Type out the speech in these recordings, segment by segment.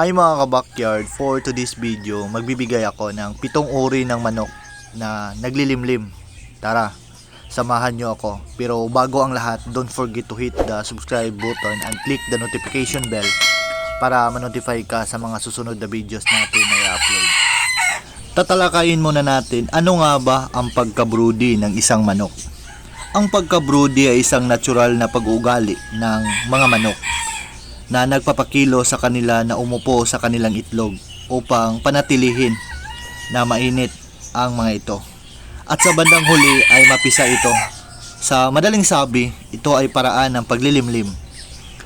Hi mga ka-backyard, for today's video, magbibigay ako ng 7 uri ng manok na naglilimlim. Tara, samahan nyo ako. Pero bago ang lahat, don't forget to hit the subscribe button and click the notification bell para ma-notify ka sa mga susunod na videos natin na i-upload. Tatalakayin muna natin, ano nga ba ang pagka-broody ng isang manok? Ang pagka-broody ay isang natural na pag-uugali ng mga manok na nagpapakilo sa kanila na umupo sa kanilang itlog upang panatilihin na mainit ang mga ito. At sa bandang huli ay mapisa ito. Sa madaling sabi, ito ay paraan ng paglilimlim.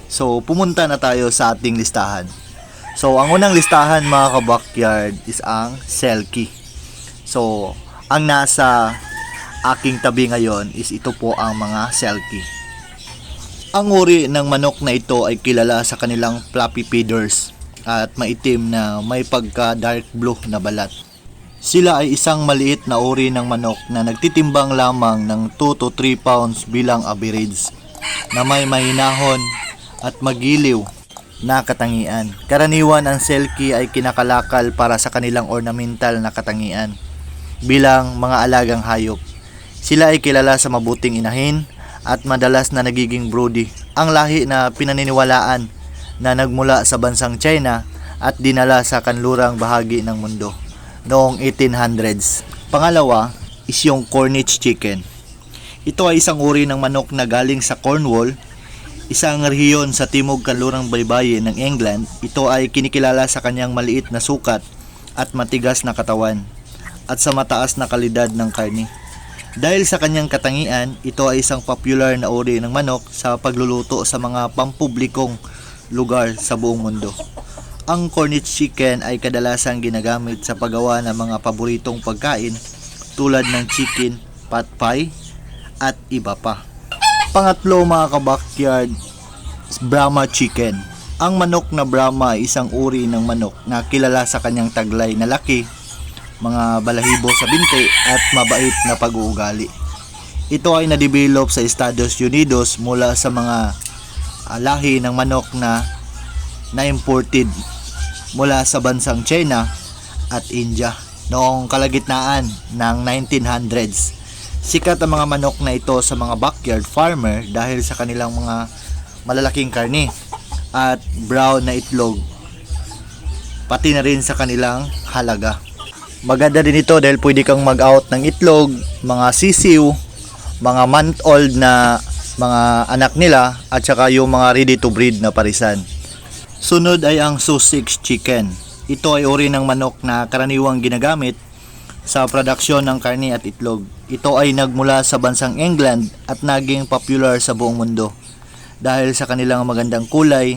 So pumunta na tayo sa ating listahan. So ang unang listahan mga ka-backyard is ang Selkie. So ang nasa aking tabi ngayon is ito po ang mga Selkie. Ang uri ng manok na ito ay kilala sa kanilang fluffy feathers at maitim na may pagka dark blue na balat. Sila ay isang maliit na uri ng manok na nagtitimbang lamang ng 2 to 3 pounds bilang average, na may mahinahon at magiliw na katangian. Karaniwan ang Selkie ay kinakalakal para sa kanilang ornamental na katangian bilang mga alagang hayop. Sila ay kilala sa mabuting inahin at madalas na nagiging broody. Ang lahi na pinaniniwalaan na nagmula sa bansang China at dinala sa kanlurang bahagi ng mundo noong 1800s. Pangalawa is yung Cornish chicken. Ito ay isang uri ng manok na galing sa Cornwall, isang rehiyon sa timog kanlurang baybayin ng England. Ito ay kinikilala sa kanyang maliit na sukat at matigas na katawan at sa mataas na kalidad ng karne. Dahil sa kanyang katangian, ito ay isang popular na uri ng manok sa pagluluto sa mga pampublikong lugar sa buong mundo. Ang Cornish chicken ay kadalasang ginagamit sa paggawa ng mga paboritong pagkain tulad ng chicken, pot pie, at iba pa. Pangatlo mga ka-backyard, Brahma chicken. Ang manok na Brahma ay isang uri ng manok na kilala sa kanyang taglay na laki, mga balahibo sa binti at mabait na pag-uugali. Ito ay na-develop sa Estados Unidos mula sa mga lahi ng manok na imported mula sa bansang China at India noong kalagitnaan ng 1900s. Sikat ang mga manok na ito sa mga backyard farmer dahil sa kanilang mga malalaking karne at brown na itlog, pati na rin sa kanilang halaga. Maganda din ito dahil pwede kang mag-out ng itlog, mga sisiw, mga month-old na mga anak nila, at saka yung mga ready to breed na parisan. Sunod ay ang Sussex chicken. Ito ay uri ng manok na karaniwang ginagamit sa produksyon ng karne at itlog. Ito ay nagmula sa bansang England at naging popular sa buong mundo dahil sa kanilang magandang kulay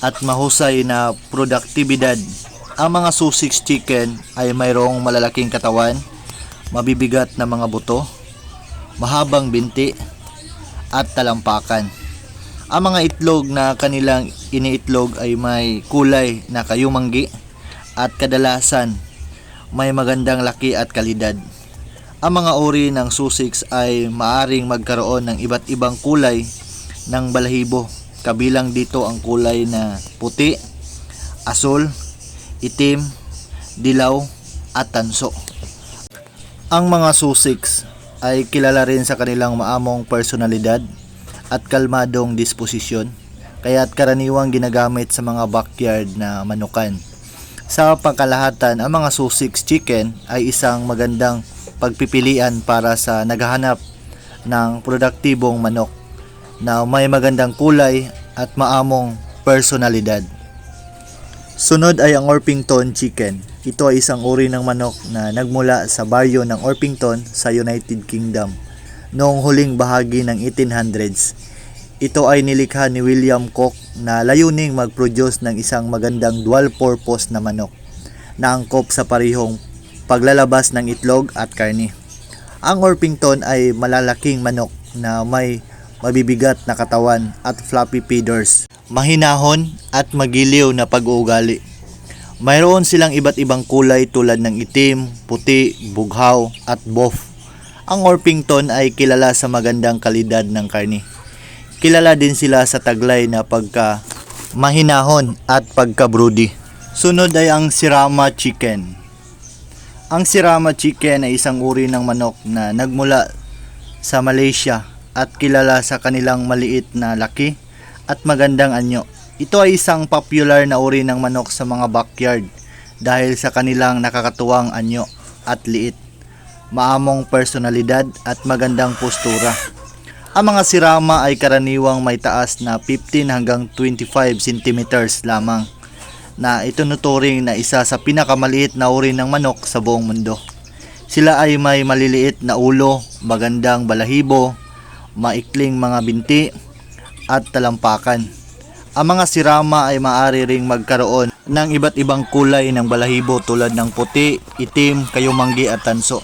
at mahusay na produktibidad. Ang mga Sussex chicken ay mayroong malalaking katawan, mabibigat na mga buto, mahabang binti, at talampakan. Ang mga itlog na kanilang iniitlog ay may kulay na kayumanggi at kadalasan may magandang laki at kalidad. Ang mga uri ng Sussex ay maaring magkaroon ng iba't ibang kulay ng balahibo, kabilang dito ang kulay na puti, asul, itim, dilaw, at tanso. Ang mga Sussex ay kilala rin sa kanilang maamong personalidad at kalmadong disposisyon, kaya't karaniwang ginagamit sa mga backyard na manukan. Sa pangkalahatan, ang mga Sussex chicken ay isang magandang pagpipilian para sa naghahanap ng produktibong manok na may magandang kulay at maamong personalidad. Sunod ay ang Orpington chicken. Ito ay isang uri ng manok na nagmula sa baryo ng Orpington sa United Kingdom noong huling bahagi ng 1800s. Ito ay nilikha ni William Cook na layuning mag-produce ng isang magandang dual-purpose na manok na angkop sa parehong paglalabas ng itlog at karne. Ang Orpington ay malalaking manok na may mabibigat na katawan at fluffy feathers, mahinahon at magiliw na pag-uugali. Mayroon silang iba't ibang kulay tulad ng itim, puti, bughaw at buff. Ang Orpington ay kilala sa magandang kalidad ng karne. Kilala din sila sa taglay na pagka mahinahon at pagka-broody. Sunod ay ang Sirama Chicken. Ang Sirama Chicken ay isang uri ng manok na nagmula sa Malaysia at kilala sa kanilang maliit na laki at magandang anyo. Ito ay isang popular na uri ng manok sa mga backyard dahil sa kanilang nakakatuwang anyo at liit, maamong personalidad at magandang postura. Ang mga Sirama ay karaniwang may taas na 15 hanggang 25 centimeters lamang, na itinuturing na isa sa pinakamaliit na uri ng manok sa buong mundo. Sila ay may maliliit na ulo, magandang balahibo, maikling mga binti, at talampakan. Ang mga Sirama ay maaari ring magkaroon ng iba't ibang kulay ng balahibo tulad ng puti, itim, kayumanggi at tanso.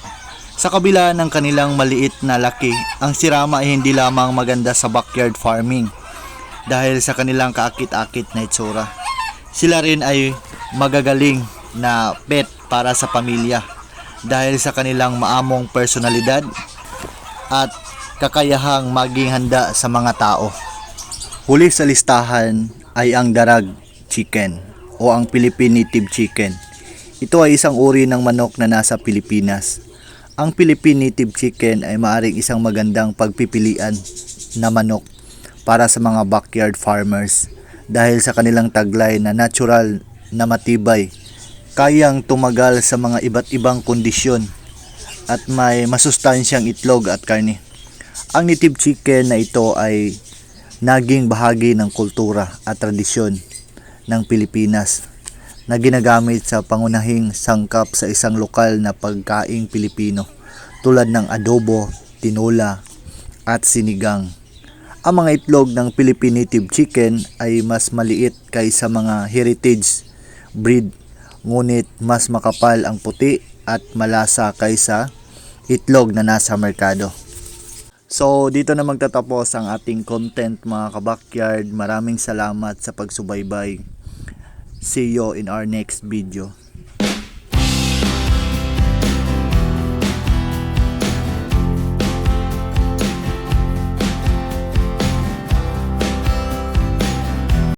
Sa kabila ng kanilang maliit na laki, ang Sirama ay hindi lamang maganda sa backyard farming dahil sa kanilang kaakit-akit na itsura. Sila rin ay magagaling na pet para sa pamilya dahil sa kanilang maamong personalidad at kakayahang maging handa sa mga tao. Huli sa listahan ay ang Darag Chicken o ang Philippine Native Chicken. Ito ay isang uri ng manok na nasa Pilipinas. Ang Philippine Native Chicken ay maaaring isang magandang pagpipilian na manok para sa mga backyard farmers dahil sa kanilang taglay na natural na matibay, kayang tumagal sa mga iba't ibang kondisyon at may masustansyang itlog at karne. Ang native chicken na ito ay naging bahagi ng kultura at tradisyon ng Pilipinas na ginagamit sa pangunahing sangkap sa isang lokal na pagkaing Pilipino tulad ng adobo, tinola at sinigang. Ang mga itlog ng Philippine Native Chicken ay mas maliit kaysa mga heritage breed, ngunit mas makapal ang puti at malasa kaysa itlog na nasa merkado. So dito na magtatapos ang ating content mga kabakyard. Maraming salamat sa pagsubaybay. See you in our next video.